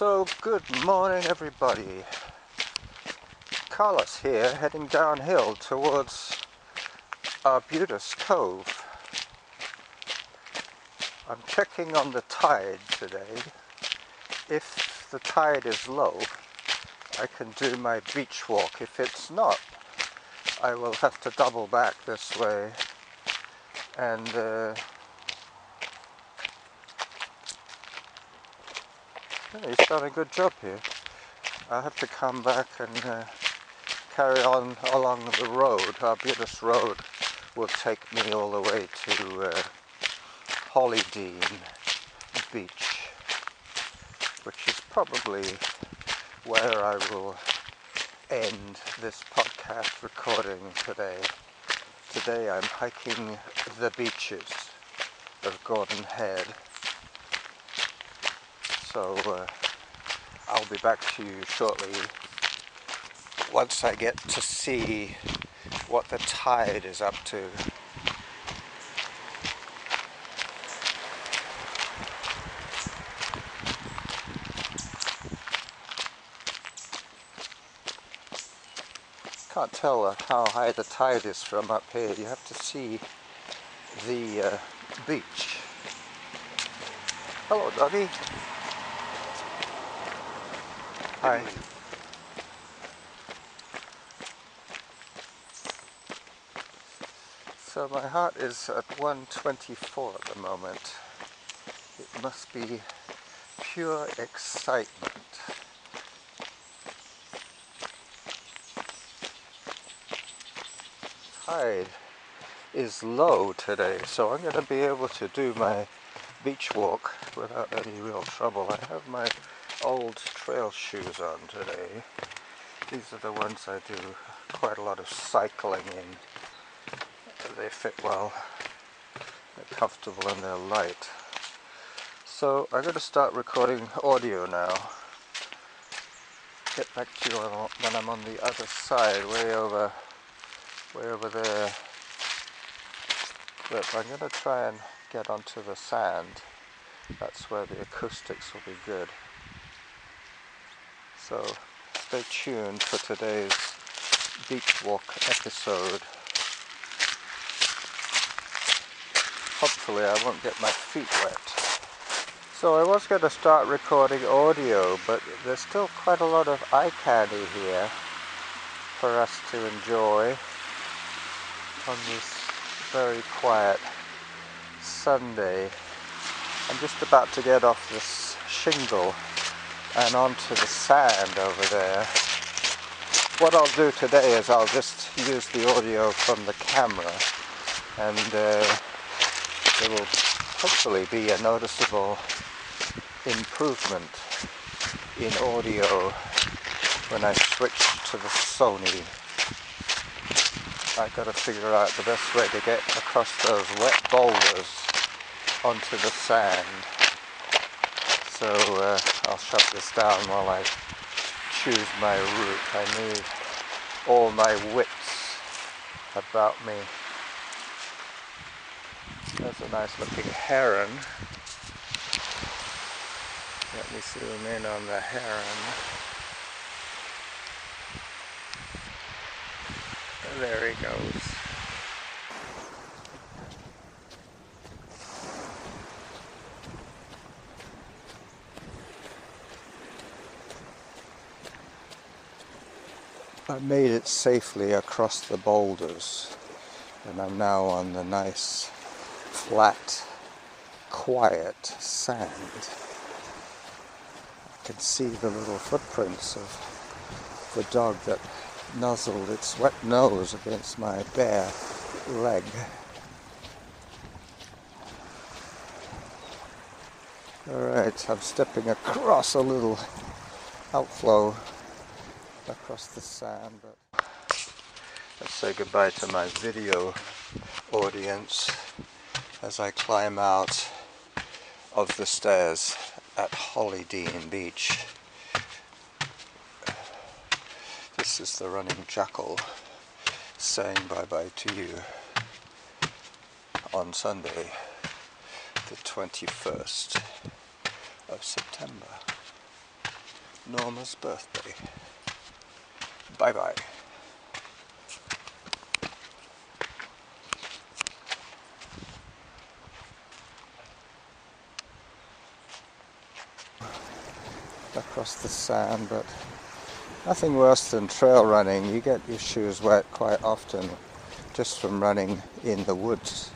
So good morning everybody. Carlos here, heading downhill towards Arbutus Cove. I'm checking on the tide today. If the tide is low, I can do my beach walk. If it's not, I will have to double back this way and he's done a good job here. I'll have to come back and carry on along the road. Arbutus Road will take me all the way to Hollydean Beach, which is probably where I will end this podcast recording today. Today I'm hiking the beaches of Gordon Head. So I'll be back to you shortly once I get to see what the tide is up to. Can't tell how high the tide is from up here. You have to see the beach. Hello, doggy. Hi. So my heart is at 124 at the moment. It must be pure excitement. Tide is low today, so I'm going to be able to do my beach walk without any real trouble. I have my old trail shoes on today. These are the ones I do quite a lot of cycling in. They fit well, they're comfortable and they're light. So I'm going to start recording audio now. Get back to you when I'm on the other side, way over there. But I'm going to try and get onto the sand. That's where the acoustics will be good. So stay tuned for today's beach walk episode. Hopefully I won't get my feet wet. So I was going to start recording audio, but there's still quite a lot of eye candy here for us to enjoy on this very quiet Sunday. I'm just about to get off this shingle and onto the sand over there. What I'll do today is I'll just use the audio from the camera, and there will hopefully be a noticeable improvement in audio when I switch to the Sony. I've got to figure out the best way to get across those wet boulders onto the sand. So I'll shut this down while I choose my route. I need all my wits about me. There's a nice looking heron. Let me zoom in on the heron. There he goes. I made it safely across the boulders, and I'm now on the nice, flat, quiet sand. I can see the little footprints of the dog that nuzzled its wet nose against my bare leg. Alright, I'm stepping across a little outflow across the sand, but let's say goodbye to my video audience as I climb out of the stairs at Hollydean Beach. This is the running Jackal saying bye-bye to you on Sunday, the 21st of September. Norma's birthday. Bye bye. Across the sand, but nothing worse than trail running. You get your shoes wet quite often just from running in the woods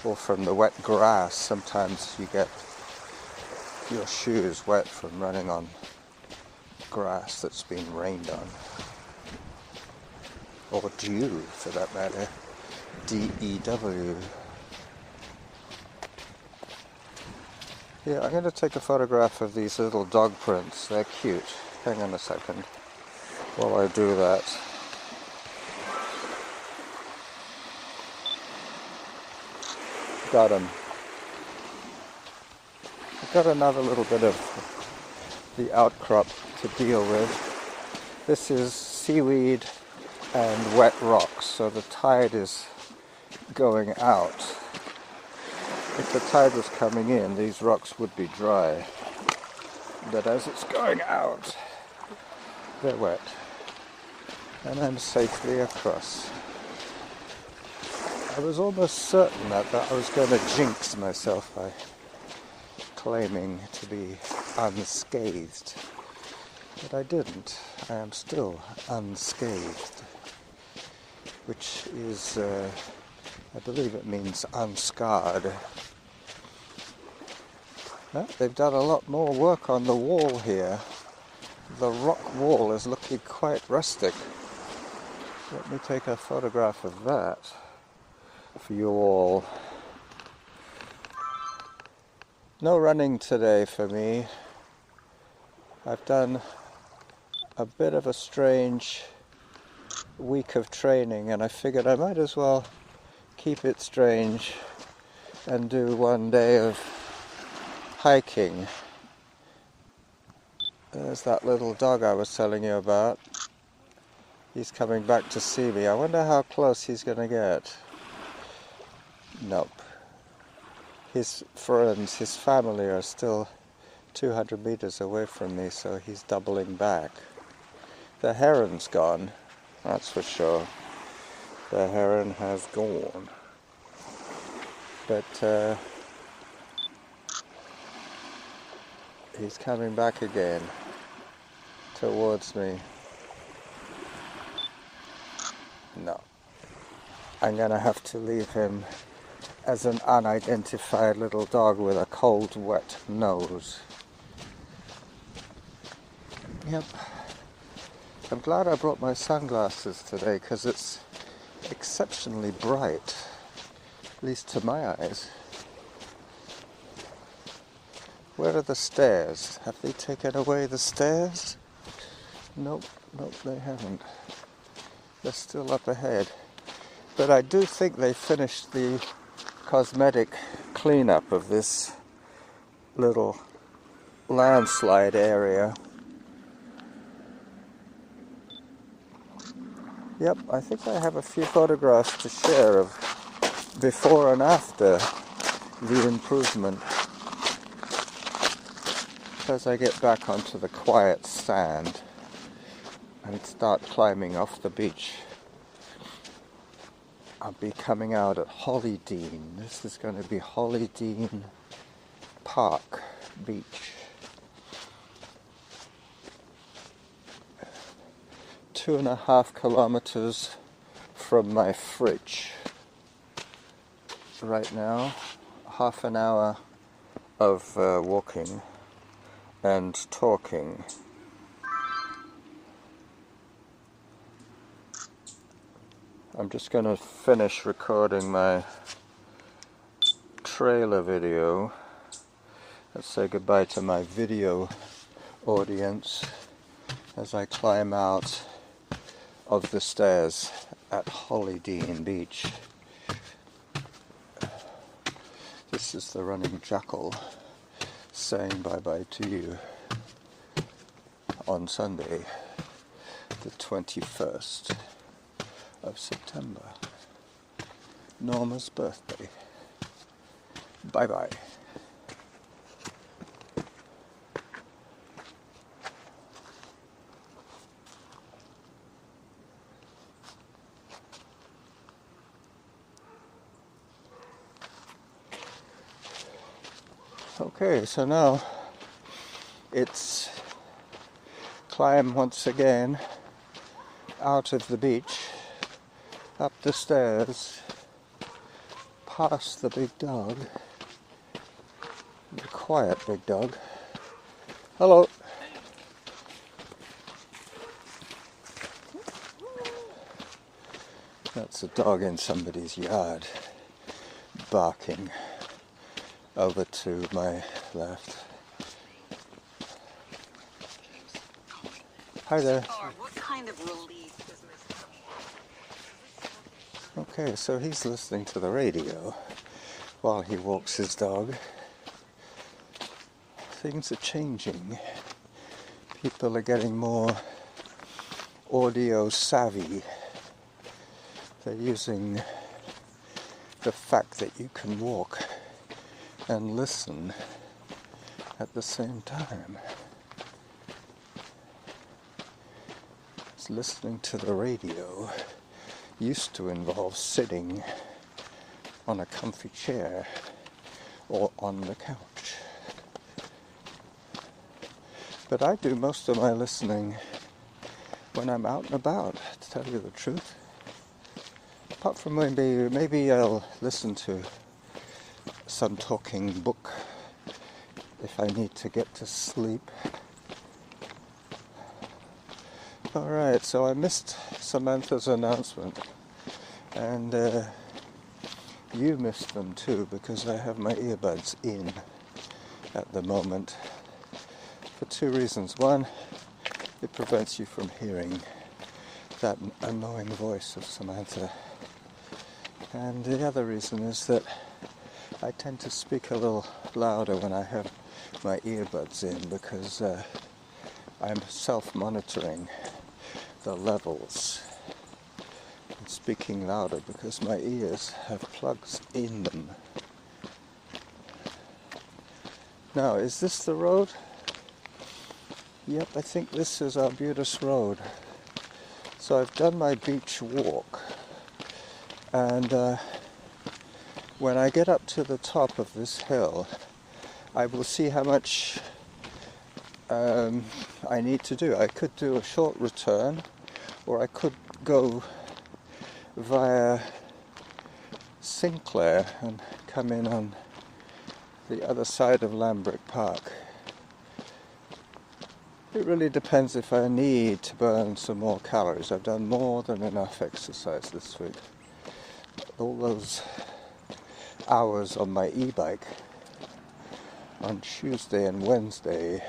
or from the wet grass. Sometimes you get your shoes wet from running on grass that's been rained on, or dew for that matter. D-E-W. Yeah, I'm going to take a photograph of these little dog prints. They're cute. Hang on a second while I do that. Got him. I've got another little bit of the outcrop to deal with. This is seaweed and wet rocks, so the tide is going out. If the tide was coming in, these rocks would be dry. But as it's going out, they're wet. And I'm safely across. I was almost certain that I was going to jinx myself by claiming to be unscathed. But I didn't. I am still unscathed. Which is, I believe it means unscarred. They've done a lot more work on the wall here. The rock wall is looking quite rustic. Let me take a photograph of that for you all. No running today for me. I've done a bit of a strange week of training, and I figured I might as well keep it strange and do one day of hiking. There's that little dog I was telling you about. He's coming back to see me. I wonder how close he's going to get. Nope. His friends, his family are still 200 meters away from me, so he's doubling back. The heron's gone, that's for sure. The heron has gone. But he's coming back again towards me. No. I'm gonna have to leave him as an unidentified little dog with a cold, wet nose. Yep. I'm glad I brought my sunglasses today because it's exceptionally bright, at least to my eyes. Where are the stairs? Have they taken away the stairs? Nope, they haven't. They're still up ahead. But I do think they finished the cosmetic cleanup of this little landslide area. Yep, I think I have a few photographs to share of before and after the improvement. As I get back onto the quiet sand and start climbing off the beach, I'll be coming out at Hollydean. This is going to be Hollydean Park Beach. 2.5 kilometres from my fridge. Right now, half an hour of walking and talking. I'm just going to finish recording my trailer video. Let's say goodbye to my video audience as I climb out of the stairs at Hollydean Beach. This is the running Jackal saying bye-bye to you on Sunday, the 21st of September, Norma's birthday. Bye-bye. Okay, so now it's climb once again out of the beach, up the stairs, past the big dog, the quiet big dog. Hello. That's a dog in somebody's yard, barking over to my left. Hi there. What kind of relief is this? Okay, so he's listening to the radio while he walks his dog. Things are changing. People are getting more audio savvy. They're using the fact that you can walk and listen at the same time. Listening to the radio used to involve sitting on a comfy chair or on the couch. But I do most of my listening when I'm out and about, to tell you the truth. Apart from maybe I'll listen to some talking book if I need to get to sleep. Alright, so I missed Samantha's announcement, and you missed them too, because I have my earbuds in at the moment for two reasons. One, it prevents you from hearing that annoying voice of Samantha, and the other reason is that I tend to speak a little louder when I have my earbuds in, because I'm self-monitoring the levels and speaking louder because my ears have plugs in them. Now, is this the road? Yep, I think this is Arbutus Road. So I've done my beach walk, and when I get up to the top of this hill, I will see how much I need to do. I could do a short return, or I could go via Sinclair and come in on the other side of Lambrick Park. It really depends if I need to burn some more calories. I've done more than enough exercise this week. All those hours on my e-bike on Tuesday and Wednesday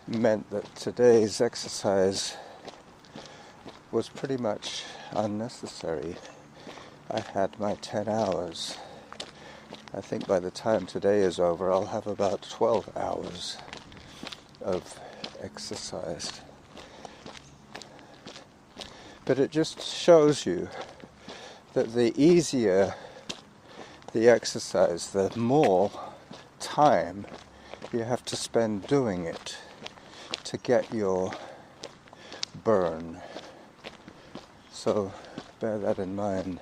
meant that today's exercise was pretty much unnecessary. I had my 10 hours. I think by the time today is over, I'll have about 12 hours of exercise. But it just shows you that the easier the exercise, the more time you have to spend doing it to get your burn. So bear that in mind.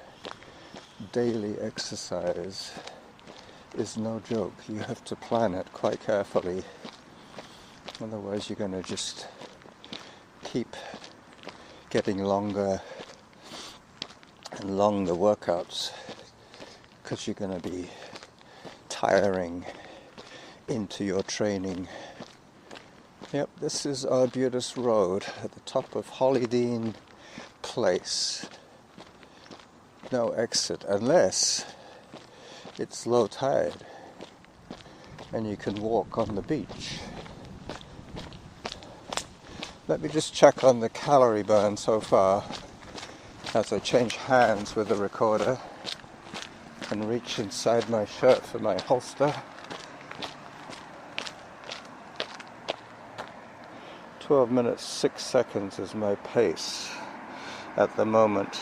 Daily exercise is no joke. You have to plan it quite carefully. Otherwise you're going to just keep getting longer and longer workouts, because you're going to be tiring into your training. Yep, this is Arbutus Road at the top of Hollydean Place. No exit unless it's low tide and you can walk on the beach. Let me just check on the calorie burn so far as I change hands with the recorder and reach inside my shirt for my holster. 12 minutes 6 seconds is my pace at the moment.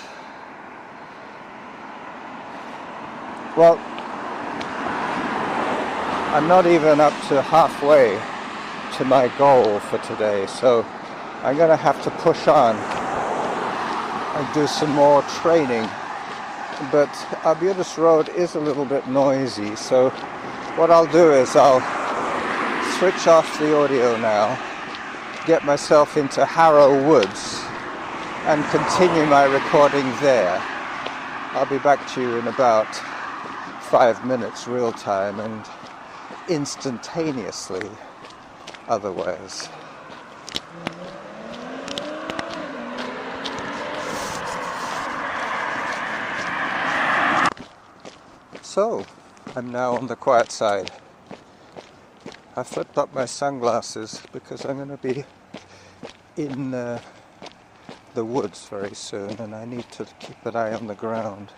Well, I'm not even up to halfway to my goal for today, so I'm going to have to push on and do some more training. But Arbutus Road is a little bit noisy, so what I'll do is I'll switch off the audio now, get myself into Haro Woods and continue my recording there. I'll be back to you in about 5 minutes real time and instantaneously otherwise. So, I'm now on the quiet side. I flipped up my sunglasses because I'm going to be in the woods very soon, and I need to keep an eye on the ground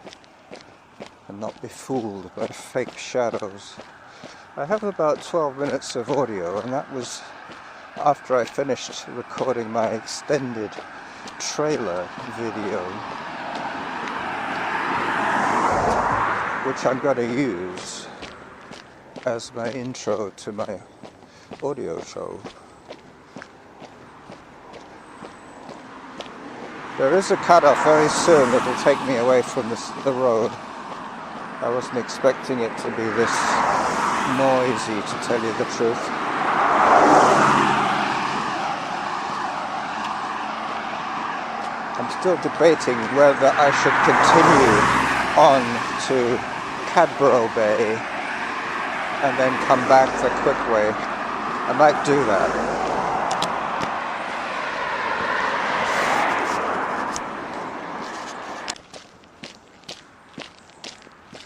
and not be fooled by fake shadows. I have about 12 minutes of audio, and that was after I finished recording my extended trailer video, which I'm going to use as my intro to my audio show. There is a cutoff very soon that will take me away from the road. I wasn't expecting it to be this noisy, to tell you the truth. I'm still debating whether I should continue on to Cadborough Bay and then come back the quick way. I might do that.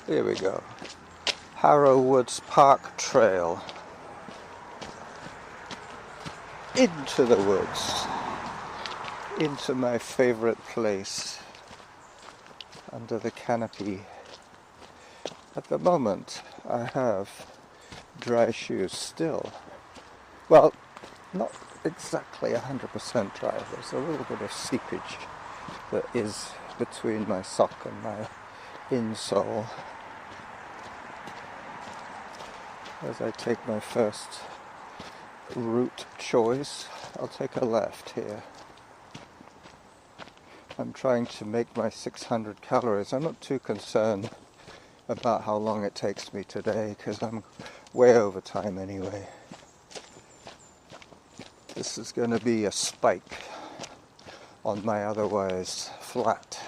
Here we go. Haro Woods Park Trail. Into the woods. Into my favourite place. Under the canopy. At the moment, I have dry shoes still. Well, not exactly 100% dry. There's a little bit of seepage that is between my sock and my insole. As I take my first route choice, I'll take a left here. I'm trying to make my 600 calories. I'm not too concerned about how long it takes me today, because I'm way over time anyway. This is going to be a spike on my otherwise flat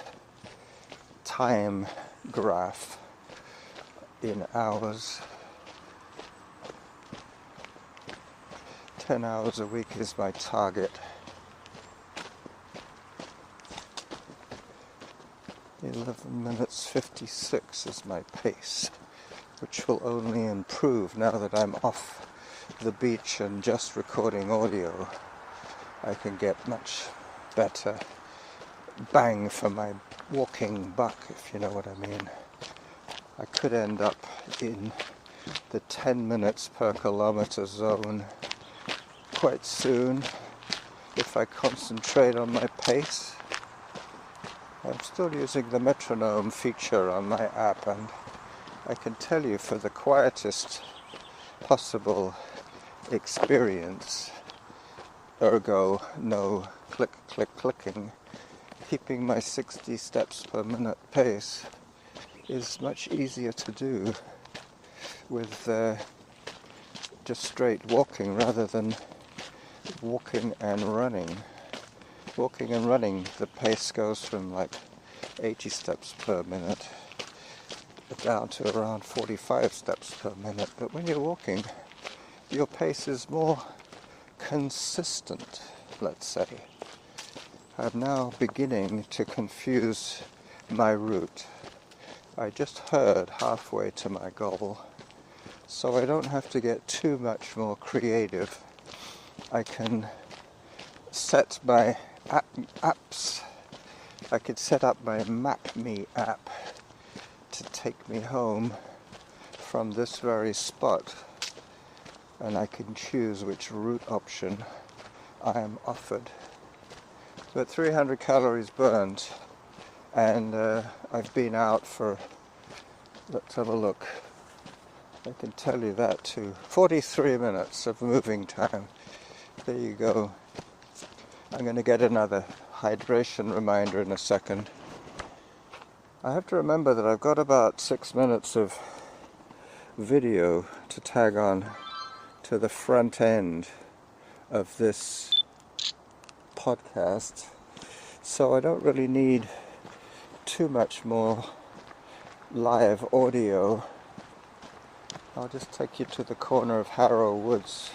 time graph in hours. 10 hours a week is my target. 11 minutes 56 is my pace, which will only improve now that I'm off the beach and just recording audio. I can get much better bang for my walking buck, if you know what I mean. I could end up in the 10 minutes per kilometre zone quite soon if I concentrate on my pace. I'm still using the metronome feature on my app, and I can tell you, for the quietest possible experience, ergo no click click clicking, keeping my 60 steps per minute pace is much easier to do with just straight walking rather than walking and running. Walking and running, the pace goes from like 80 steps per minute down to around 45 steps per minute. But when you're walking, your pace is more consistent, let's say. I'm now beginning to confuse my route. I just heard halfway to my goal, so I don't have to get too much more creative. I can set my apps. I could set up my MapMe app to take me home from this very spot, and I can choose which route option I am offered. But 300 calories burned, and I've been out for, let's have a look, I can tell you that too, 43 minutes of moving time. There you go. I'm going to get another hydration reminder in a second. I have to remember that I've got about 6 minutes of video to tag on to the front end of this podcast, so I don't really need too much more live audio. I'll just take you to the corner of Haro Woods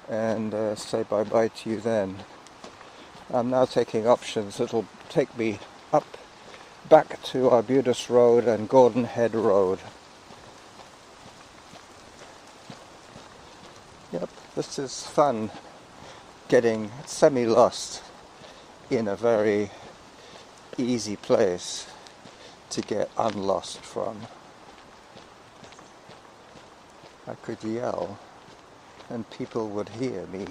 and say bye-bye to you then. I'm now taking options that'll take me up back to Arbutus Road and Gordon Head Road. Yep, this is fun, getting semi-lost in a very easy place to get unlost from. I could yell and people would hear me.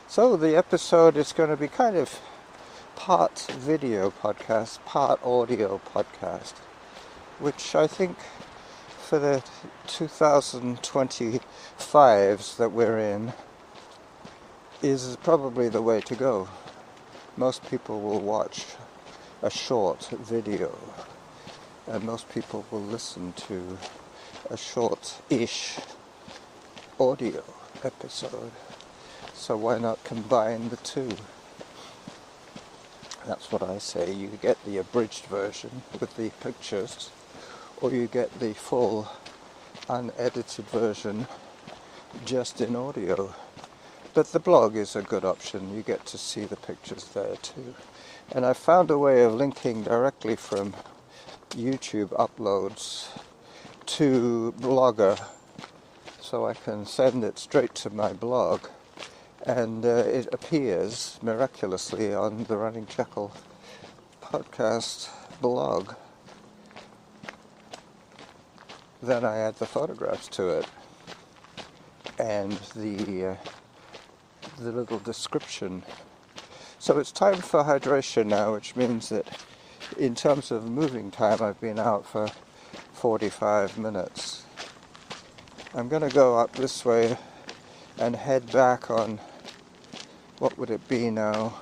So the episode is going to be kind of part video podcast, part audio podcast, which I think for the 2025s that we're in is probably the way to go. Most people will watch a short video and most people will listen to a short-ish audio episode. So why not combine the two? That's what I say. You get the abridged version with the pictures, or you get the full unedited version just in audio. But the blog is a good option. You get to see the pictures there too. And I found a way of linking directly from YouTube uploads to Blogger, so I can send it straight to my blog. And it appears miraculously on the Running Jackal podcast blog. Then I add the photographs to it and the little description. So it's time for hydration now, which means that in terms of moving time, I've been out for 45 minutes. I'm going to go up this way and head back on, what would it be now,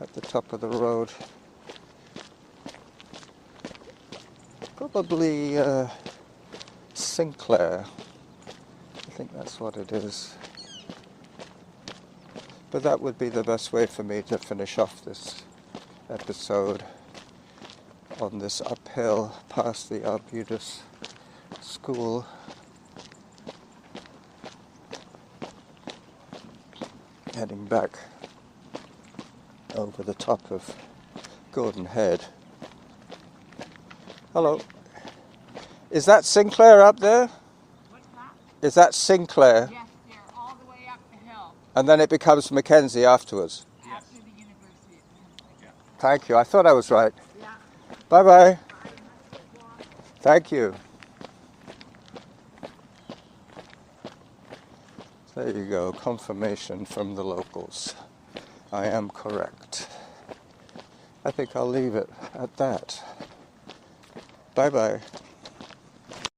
at the top of the road? Probably Sinclair. I think that's what it is. But that would be the best way for me to finish off this episode on this uphill past the Arbutus School. Heading back over the top of Gordon Head. Hello. Is that Sinclair up there? What's that? Is that Sinclair? Yes, dear, all the way up the hill. And then it becomes Mackenzie afterwards? Yes. After the university. Yeah. Thank you. I thought I was right. Yeah. Bye-bye. Thank you. There you go, confirmation from the locals. I am correct. I think I'll leave it at that. Bye-bye.